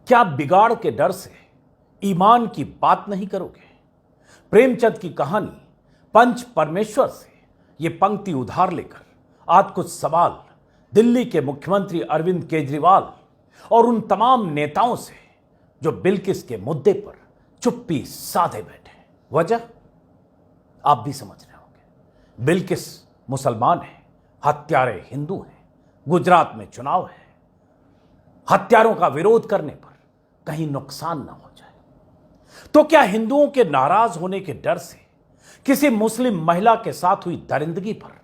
क्या बिगाड़ के डर से ईमान की बात नहीं करोगे? प्रेमचंद की कहानी पंच परमेश्वर से यह पंक्ति उधार लेकर आज कुछ सवाल दिल्ली के मुख्यमंत्री अरविंद केजरीवाल और उन तमाम नेताओं से जो बिल्किस के मुद्दे पर चुप्पी साधे बैठे। वजह आप भी समझ रहे होंगे। बिल्किस मुसलमान है, हत्यारे हिंदू हैं, गुजरात में चुनाव है, हत्यारों का विरोध करने पर कहीं नुकसान ना हो जाए। तो क्या हिंदुओं के नाराज होने के डर से किसी मुस्लिम महिला के साथ हुई दरिंदगी पर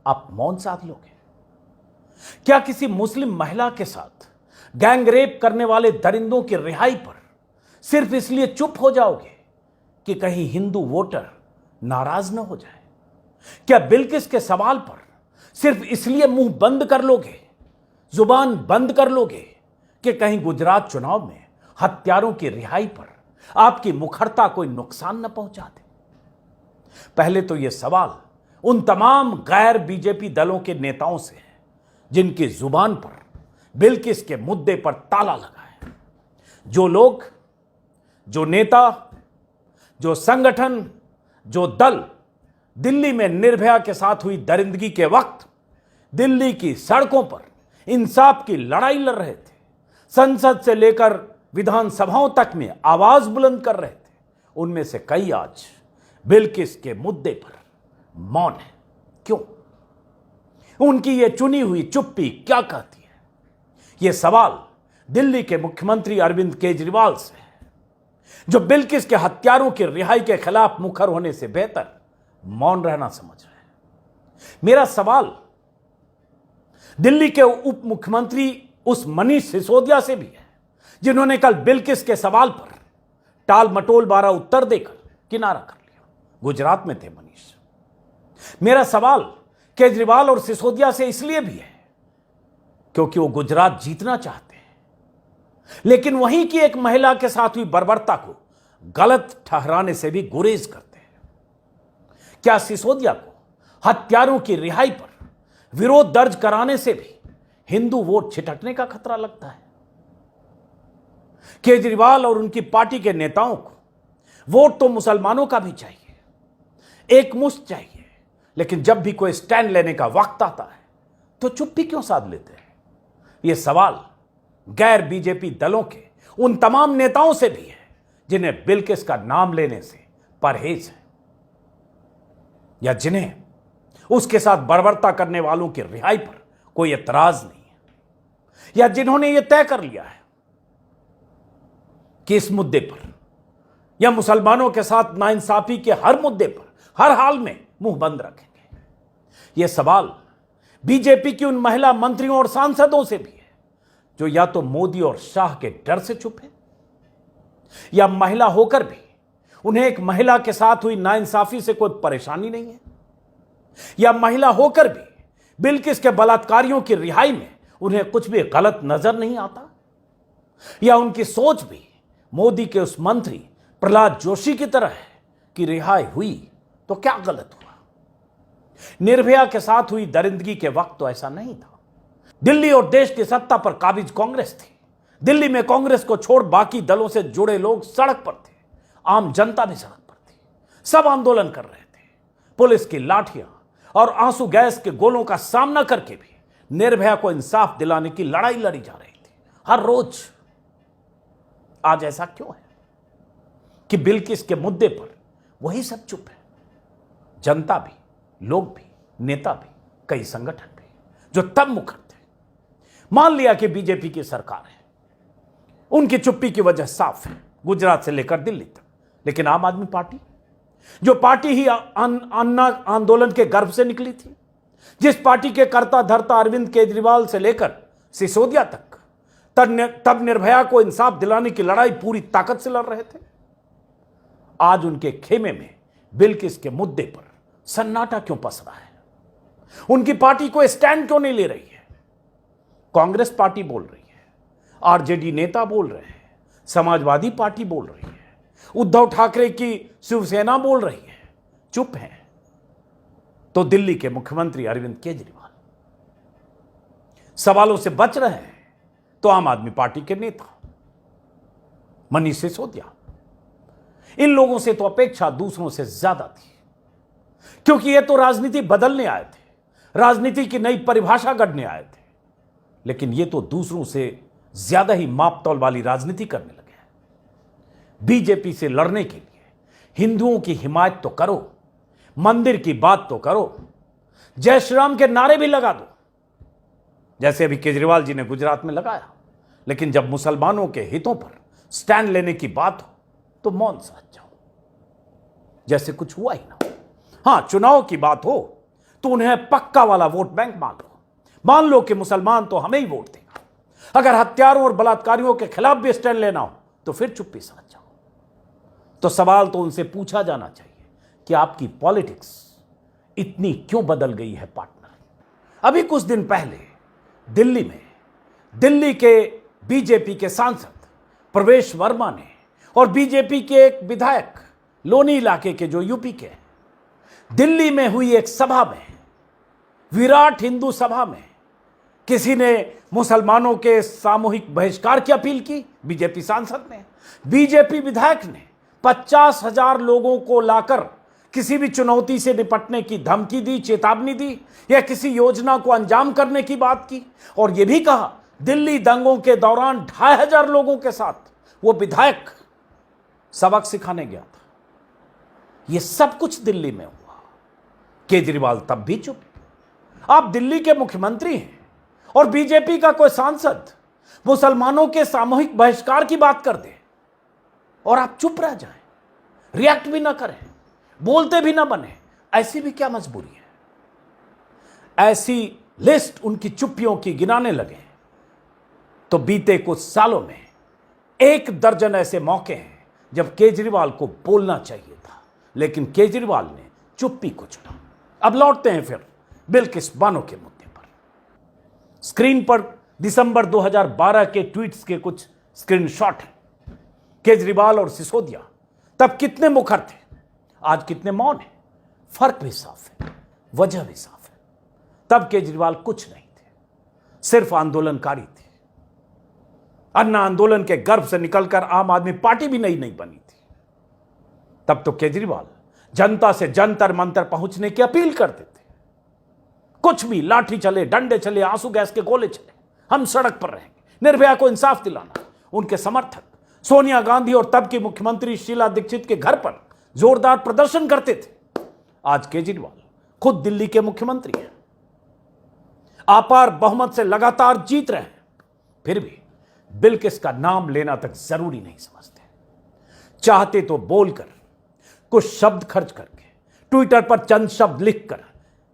आप मौन साध लोगे? क्या किसी मुस्लिम महिला के साथ गैंगरेप करने वाले दरिंदों की रिहाई पर सिर्फ इसलिए चुप हो जाओगे कि कहीं हिंदू वोटर नाराज न हो जाए? क्या बिल्किस के सवाल पर सिर्फ इसलिए मुंह बंद कर लोगे, जुबान बंद कर लोगे कि कहीं गुजरात चुनाव में हत्यारों की रिहाई पर आपकी मुखरता कोई नुकसान न पहुंचा दे? पहले तो यह सवाल उन तमाम गैर बीजेपी दलों के नेताओं से है जिनकी जुबान पर बिल्किस के मुद्दे पर ताला लगा है। जो लोग, जो नेता, जो संगठन, जो दल दिल्ली में निर्भया के साथ हुई दरिंदगी के वक्त दिल्ली की सड़कों पर इंसाफ की लड़ाई लड़ रहे थे, संसद से लेकर विधानसभाओं तक में आवाज बुलंद कर रहे थे, उनमें से कई आज बिल्किस के मुद्दे पर मौन है। क्यों? उनकी यह चुनी हुई चुप्पी क्या कहती है? यह सवाल दिल्ली के मुख्यमंत्री अरविंद केजरीवाल से है, जो बिल्किस के हत्यारों की रिहाई के खिलाफ मुखर होने से बेहतर मौन रहना समझ रहे हैं। मेरा सवाल दिल्ली के उप मुख्यमंत्री उस मनीष सिसोदिया से भी है जिन्होंने कल बिल्किस के सवाल पर टाल मटोल बारा उत्तर देकर किनारा कर लिया। गुजरात में थे मनीष। मेरा सवाल केजरीवाल और सिसोदिया से इसलिए भी है क्योंकि वो गुजरात जीतना चाहते हैं, लेकिन वहीं की एक महिला के साथ हुई बर्बरता को गलत ठहराने से भी गुरेज करते हैं। क्या सिसोदिया को हत्यारों की रिहाई पर विरोध दर्ज कराने से भी हिंदू वोट छिटकने का खतरा लगता है? केजरीवाल और उनकी पार्टी के नेताओं को वोट तो मुसलमानों का भी चाहिए, एकमुश्त चाहिए, लेकिन जब भी कोई स्टैंड लेने का वक्त आता है तो चुप्पी क्यों साध लेते हैं? यह सवाल गैर बीजेपी दलों के उन तमाम नेताओं से भी है जिन्हें बिल्किस का नाम लेने से परहेज है, या जिन्हें उसके साथ बर्बरता करने वालों की रिहाई पर कोई एतराज नहीं है, या जिन्होंने यह तय कर लिया है कि इस मुद्दे पर या मुसलमानों के साथ नाइंसाफी के हर मुद्दे पर हर हाल में मुंह बंद रखेंगे। यह सवाल बीजेपी की उन महिला मंत्रियों और सांसदों से भी है जो या तो मोदी और शाह के डर से चुप है, या महिला होकर भी उन्हें एक महिला के साथ हुई नाइंसाफी से कोई परेशानी नहीं है, या महिला होकर भी बिल्किस के बलात्कारियों की रिहाई में उन्हें कुछ भी गलत नजर नहीं आता, या उनकी सोच भी मोदी के उस मंत्री प्रहलाद जोशी की तरह है कि रिहाई हुई तो क्या गलत हुआ। निर्भया के साथ हुई दरिंदगी के वक्त तो ऐसा नहीं था। दिल्ली और देश की सत्ता पर काबिज कांग्रेस थी। दिल्ली में कांग्रेस को छोड़ बाकी दलों से जुड़े लोग सड़क पर थे, आम जनता भी सड़क पर थी, सब आंदोलन कर रहे थे। पुलिस की लाठियां और आंसू गैस के गोलों का सामना करके भी निर्भया को इंसाफ दिलाने की लड़ाई लड़ी जा रही थी हर रोज। आज ऐसा क्यों है कि बिल्किस के मुद्दे पर वही सब चुप है? जनता भी, लोग भी, नेता भी, कई संगठन भी जो तब मुखर थे। मान लिया कि बीजेपी की सरकार है, उनकी चुप्पी की वजह साफ है, गुजरात से लेकर दिल्ली तक। लेकिन आम आदमी पार्टी, जो पार्टी ही अन्ना आंदोलन के गर्भ से निकली थी, जिस पार्टी के कर्ता धर्ता अरविंद केजरीवाल से लेकर सिसोदिया तक तब निर्भया को इंसाफ दिलाने की लड़ाई पूरी ताकत से लड़ रहे थे, आज उनके खेमे में बिल्किस के मुद्दे पर सन्नाटा क्यों पसरा है? उनकी पार्टी को स्टैंड क्यों नहीं ले रही है? कांग्रेस पार्टी बोल रही है, आरजेडी नेता बोल रहे हैं, समाजवादी पार्टी बोल रही है, उद्धव ठाकरे की शिवसेना बोल रही है, चुप है तो दिल्ली के मुख्यमंत्री अरविंद केजरीवाल। सवालों से बच रहे हैं तो आम आदमी पार्टी के नेता। मनीष सिसोदिया। इन लोगों से तो अपेक्षा दूसरों से ज्यादा थी, क्योंकि ये तो राजनीति बदलने आए थे, राजनीति की नई परिभाषा गढ़ने आए थे। लेकिन ये तो दूसरों से ज्यादा ही मापतौल वाली राजनीति करने लगे हैं। बीजेपी से लड़ने के लिए हिंदुओं की हिमायत तो करो, मंदिर की बात तो करो, जय श्री राम के नारे भी लगा दो, जैसे अभी केजरीवाल जी ने गुजरात में लगाया। लेकिन जब मुसलमानों के हितों पर स्टैंड लेने की बात हो तो मौन साध जाओ, जैसे कुछ हुआ ही ना। हां, चुनाव की बात हो तो उन्हें पक्का वाला वोट बैंक मान लो कि मुसलमान तो हमें ही वोट देगा। अगर हत्यारों और बलात्कारियों के खिलाफ भी स्टैंड लेना हो तो फिर चुप्पी साध जाओ। तो सवाल तो उनसे पूछा जाना चाहिए कि आपकी पॉलिटिक्स इतनी क्यों बदल गई है पार्टनर। अभी कुछ दिन पहले दिल्ली के बीजेपी के सांसद प्रवेश वर्मा ने और बीजेपी के एक विधायक लोनी इलाके के जो यूपी के, दिल्ली में हुई एक सभा में, विराट हिंदू सभा में, किसी ने मुसलमानों के सामूहिक बहिष्कार की अपील की, बीजेपी सांसद ने, बीजेपी विधायक ने 50,000 लोगों को लाकर किसी भी चुनौती से निपटने की धमकी दी, चेतावनी दी, या किसी योजना को अंजाम करने की बात की। और यह भी कहा दिल्ली दंगों के दौरान 2,500 लोगों के साथ वो विधायक सबक सिखाने गया था। यह सब कुछ दिल्ली में हुआ। केजरीवाल तब भी चुप। आप दिल्ली के मुख्यमंत्री हैं और बीजेपी का कोई सांसद मुसलमानों के सामूहिक बहिष्कार की बात कर दे और आप चुप रह जाएं, रिएक्ट भी ना करें, बोलते भी ना बने। ऐसी भी क्या मजबूरी है? ऐसी लिस्ट उनकी चुप्पियों की गिनाने लगे तो बीते कुछ सालों में 1 दर्जन ऐसे मौके हैं जब केजरीवाल को बोलना चाहिए था, लेकिन केजरीवाल ने चुप्पी को चुना। अब लौटते हैं फिर बिल्किस बानो के मुद्दे पर। स्क्रीन पर दिसंबर 2012 के ट्वीट्स के कुछ स्क्रीनशॉट हैं। केजरीवाल और सिसोदिया तब कितने मुखर थे, आज कितने मौन हैं। फर्क भी साफ है, वजह भी साफ है। तब केजरीवाल कुछ नहीं थे, सिर्फ आंदोलनकारी थे। अन्ना आंदोलन के गर्भ से निकलकर आम आदमी पार्टी भी नहीं बनी थी। तब तो केजरीवाल जनता से जंतर मंतर पहुंचने की अपील करते थे। कुछ भी, लाठी चले, डंडे चले, आंसू गैस के गोले चले, हम सड़क पर रहेंगे, निर्भया को इंसाफ दिलाना। उनके समर्थक सोनिया गांधी और तब की मुख्यमंत्री शीला दीक्षित के घर पर जोरदार प्रदर्शन करते थे। आज केजरीवाल खुद दिल्ली के मुख्यमंत्री हैं, अपार बहुमत से लगातार जीत रहे हैं, फिर भी बिल्किस का नाम लेना तक जरूरी नहीं समझते। चाहते तो बोलकर, कुछ शब्द खर्च करके, ट्विटर पर चंद शब्द लिखकर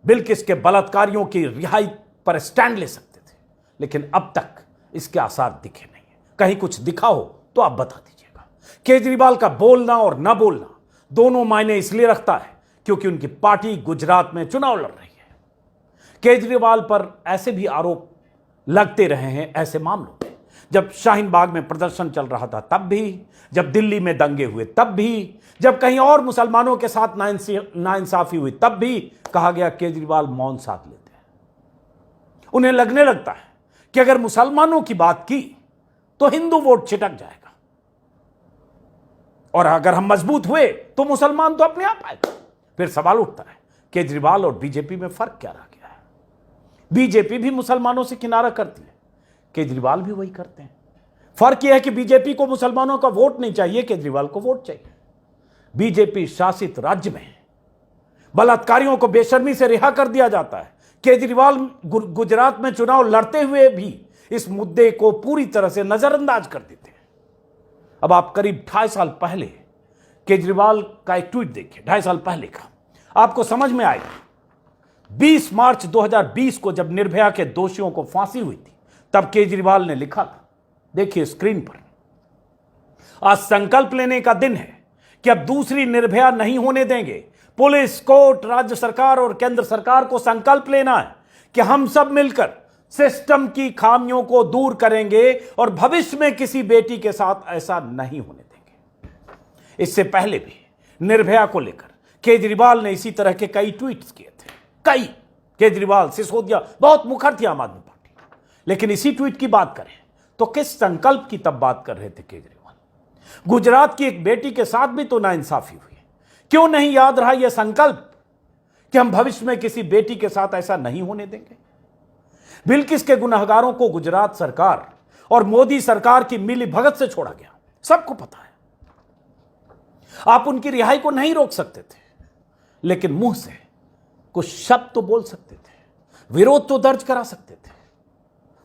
बिल्किस के बलात्कारियों की रिहाई पर स्टैंड ले सकते थे, लेकिन अब तक इसके आसार दिखे नहीं है। कहीं कुछ दिखा हो तो आप बता दीजिएगा। केजरीवाल का बोलना और न बोलना दोनों मायने इसलिए रखता है क्योंकि उनकी पार्टी गुजरात में चुनाव लड़ रही है। केजरीवाल पर ऐसे भी आरोप लगते रहे हैं ऐसे मामलों में, जब शाहीन बाग में प्रदर्शन चल रहा था तब भी, जब दिल्ली में दंगे हुए तब भी, जब कहीं और मुसलमानों के साथ नाइंसाफी हुई तब भी कहा गया केजरीवाल मौन साध लेते हैं। उन्हें लगने लगता है कि अगर मुसलमानों की बात की तो हिंदू वोट छिटक जाएगा, और अगर हम मजबूत हुए तो मुसलमान तो अपने आप आएगा। फिर सवाल उठता है, केजरीवाल और बीजेपी में फर्क क्या रह गया है? बीजेपी भी मुसलमानों से किनारा करती है, केजरीवाल भी वही करते हैं। फर्क यह है कि बीजेपी को मुसलमानों का वोट नहीं चाहिए, केजरीवाल को वोट चाहिए। बीजेपी शासित राज्य में बलात्कारियों को बेशर्मी से रिहा कर दिया जाता है। केजरीवाल गुजरात में चुनाव लड़ते हुए भी इस मुद्दे को पूरी तरह से नजरअंदाज कर देते हैं। अब आप करीब 2.5 साल पहले केजरीवाल का एक ट्वीट देखिए, 2.5 साल पहले का, आपको समझ में आएगा। 20 मार्च 2020 को जब निर्भया के दोषियों को फांसी हुई थी, तब केजरीवाल ने लिखा था, देखिए स्क्रीन पर, आज संकल्प लेने का दिन है कि अब दूसरी निर्भया नहीं होने देंगे। पुलिस, कोर्ट, राज्य सरकार और केंद्र सरकार को संकल्प लेना है कि हम सब मिलकर सिस्टम की खामियों को दूर करेंगे और भविष्य में किसी बेटी के साथ ऐसा नहीं होने देंगे। इससे पहले भी निर्भया को लेकर केजरीवाल ने इसी तरह के कई ट्वीट्स किए थे। कई, केजरीवाल, सिसोदिया बहुत मुखर थी आम आदमी पार्टी। लेकिन इसी ट्वीट की बात करें तो किस संकल्प की तब बात कर रहे थे केजरीवाल? गुजरात की एक बेटी के साथ भी तो नाइंसाफी हुई। क्यों नहीं याद रहा यह संकल्प कि हम भविष्य में किसी बेटी के साथ ऐसा नहीं होने देंगे। बिल्किस के गुनहगारों को गुजरात सरकार और मोदी सरकार की मिली भगत से छोड़ा गया, सबको पता है। आप उनकी रिहाई को नहीं रोक सकते थे, लेकिन मुंह से कुछ शब्द तो बोल सकते थे, विरोध तो दर्ज करा सकते थे।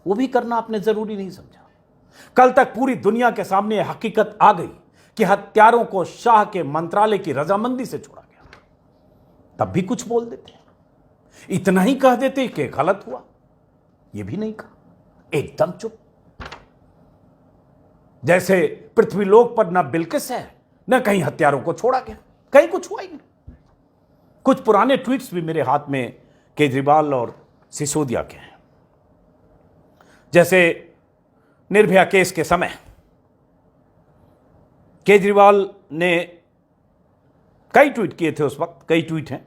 वो भी करना आपने जरूरी नहीं समझा। कल तक पूरी दुनिया के सामने हकीकत आ गई कि हत्यारों को शाह के मंत्रालय की रजामंदी से छोड़ा गया। तब भी कुछ बोल देते, इतना ही कह देते कि गलत हुआ, यह भी नहीं कहा, एकदम चुप। जैसे पृथ्वीलोक पर न बिल्किस है न कहीं हत्यारों को छोड़ा गया, कहीं कुछ हुआ ही नहीं। कुछ पुराने ट्वीट्स भी मेरे हाथ में केजरीवाल और सिसोदिया के हैं। जैसे निर्भया केस के समय केजरीवाल ने कई ट्वीट किए थे, उस वक्त कई ट्वीट हैं,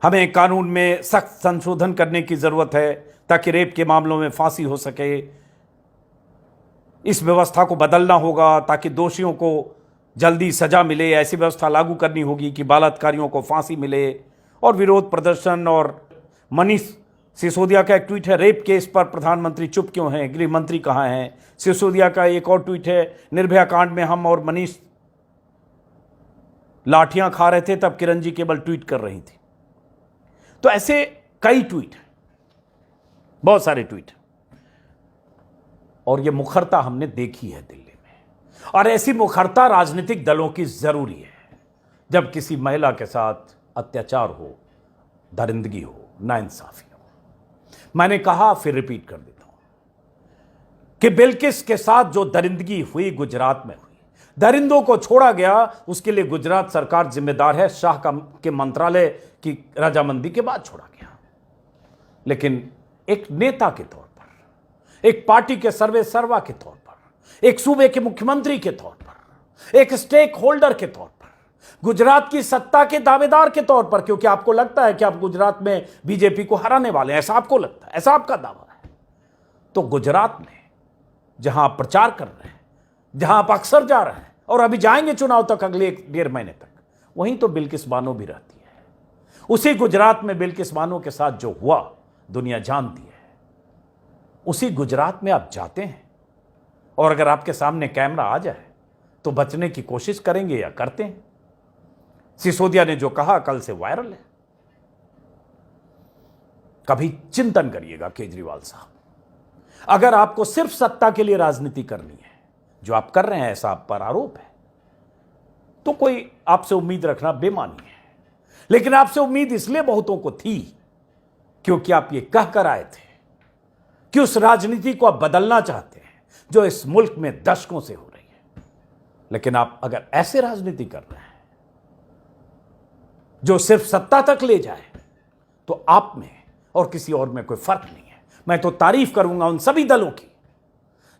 हमें कानून में सख्त संशोधन करने की जरूरत है ताकि रेप के मामलों में फांसी हो सके। इस व्यवस्था को बदलना होगा ताकि दोषियों को जल्दी सजा मिले। ऐसी व्यवस्था लागू करनी होगी कि बलात्कारियों को फांसी मिले। और विरोध प्रदर्शन। और मनीष सिसोदिया का एक ट्वीट है, रेप केस पर प्रधानमंत्री चुप क्यों हैं, गृह मंत्री कहां हैं। सिसोदिया का एक और ट्वीट है, निर्भया कांड में हम और मनीष लाठियां खा रहे थे तब किरण जी केवल ट्वीट कर रही थी। तो ऐसे कई ट्वीट हैं, बहुत सारे ट्वीट। और यह मुखरता हमने देखी है दिल्ली में। और ऐसी मुखरता राजनीतिक दलों की जरूरी है जब किसी महिला के साथ अत्याचार हो, दरिंदगी हो, नाइंसाफी हो। मैंने कहा, फिर रिपीट कर देता हूं कि बिल्किस के साथ जो दरिंदगी हुई गुजरात में हुई, दरिंदों को छोड़ा गया, उसके लिए गुजरात सरकार जिम्मेदार है। शाह के मंत्रालय की रजामंदी के बाद छोड़ा गया। लेकिन एक नेता के तौर पर, एक पार्टी के सर्वे सर्वा के तौर पर, एक सूबे के मुख्यमंत्री के तौर पर, एक स्टेक होल्डर के तौर पर, गुजरात की सत्ता के दावेदार के तौर पर, क्योंकि आपको लगता है कि आप गुजरात में बीजेपी को हराने वाले हैं, ऐसा आपको लगता है, ऐसा आपका दावा है। तो गुजरात में जहां आप प्रचार कर रहे हैं, जहां आप अक्सर जा रहे हैं और अभी जाएंगे चुनाव तक, अगले 1.5 महीने तक, वहीं तो बिल्किस बानो भी रहती है। उसी गुजरात में बिल्किस बानो के साथ जो हुआ दुनिया जानती है। उसी गुजरात में आप जाते हैं और अगर आपके सामने कैमरा आ जाए तो बचने की कोशिश करेंगे या करते हैं। सिसोदिया ने जो कहा कल से वायरल है। कभी चिंतन करिएगा केजरीवाल साहब, अगर आपको सिर्फ सत्ता के लिए राजनीति करनी है, जो आप कर रहे हैं, ऐसा आप पर आरोप है, तो कोई आपसे उम्मीद रखना बेमानी है। लेकिन आपसे उम्मीद इसलिए बहुतों को थी क्योंकि आप ये कह कर आए थे कि उस राजनीति को आप बदलना चाहते हैं जो इस मुल्क में दशकों से हो रही है। लेकिन आप अगर ऐसे राजनीति कर रहे हैं जो सिर्फ सत्ता तक ले जाए, तो आप में और किसी और में कोई फर्क नहीं है। मैं तो तारीफ करूंगा उन सभी दलों की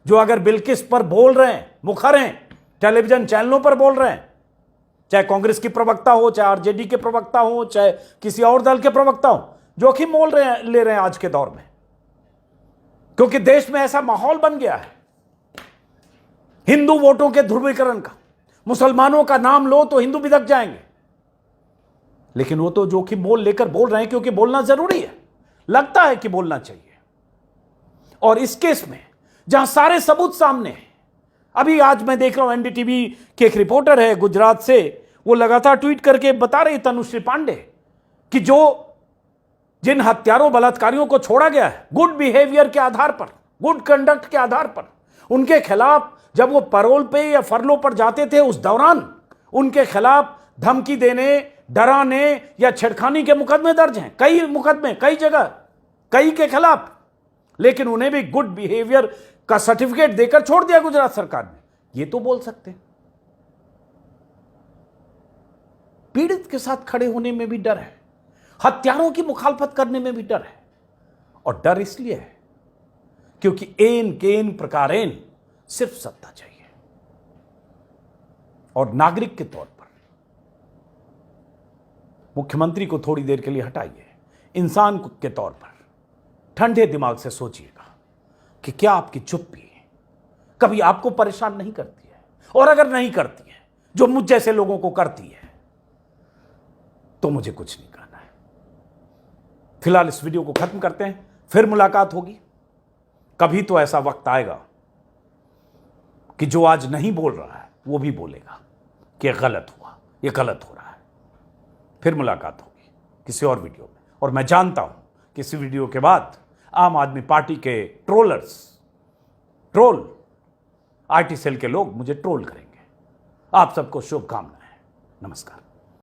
जो अगर बिल्किस पर बोल रहे हैं, मुखर हैं, टेलीविजन चैनलों पर बोल रहे हैं, चाहे कांग्रेस की प्रवक्ता हो, चाहे आरजेडी के प्रवक्ता हो, चाहे किसी और दल के प्रवक्ता हो, जोखिम ले रहे हैं आज के दौर में, क्योंकि देश में ऐसा माहौल बन गया है हिंदू वोटों के ध्रुवीकरण का। मुसलमानों का नाम लो तो हिंदू बिदक जाएंगे। लेकिन वो तो जोखिम मोल लेकर बोल रहे हैं क्योंकि बोलना जरूरी है, लगता है कि बोलना चाहिए। और इस केस में जहां सारे सबूत सामने हैं, अभी आज मैं देख रहा हूं एनडीटीवी के एक रिपोर्टर है गुजरात से, वो लगातार ट्वीट करके बता रही तनुश्री पांडे कि जिन हत्यारों बलात्कारियों को छोड़ा गया है गुड बिहेवियर के आधार पर, गुड कंडक्ट के आधार पर, उनके खिलाफ जब वो पैरोल पे या फरलो पर जाते थे उस दौरान उनके खिलाफ धमकी देने, डराने या छेड़खानी के मुकदमे दर्ज हैं। कई मुकदमे, कई जगह, कई के खिलाफ। लेकिन उन्हें भी गुड बिहेवियर का सर्टिफिकेट देकर छोड़ दिया गुजरात सरकार ने। ये तो बोल सकते हैं। पीड़ित के साथ खड़े होने में भी डर है, हत्यारों की मुखालफत करने में भी डर है। और डर इसलिए है क्योंकि एन केन प्रकारेन सिर्फ सत्ता चाहिए। और नागरिक के तौर पर मुख्यमंत्री को थोड़ी देर के लिए हटाइए, इंसान के तौर पर ठंडे दिमाग से सोचिएगा कि क्या आपकी चुप्पी कभी आपको परेशान नहीं करती है? और अगर नहीं करती है, जो मुझ जैसे लोगों को करती है, तो मुझे कुछ नहीं कहना है। फिलहाल इस वीडियो को खत्म करते हैं, फिर मुलाकात होगी। कभी तो ऐसा वक्त आएगा कि जो आज नहीं बोल रहा है वो भी बोलेगा कि गलत हुआ, ये गलत हो रहा है। फिर मुलाकात होगी किसी और वीडियो में। और मैं जानता हूं कि इस वीडियो के बाद आम आदमी पार्टी के ट्रोल आईटी सेल के लोग मुझे ट्रोल करेंगे। आप सबको शुभकामनाएं। नमस्कार।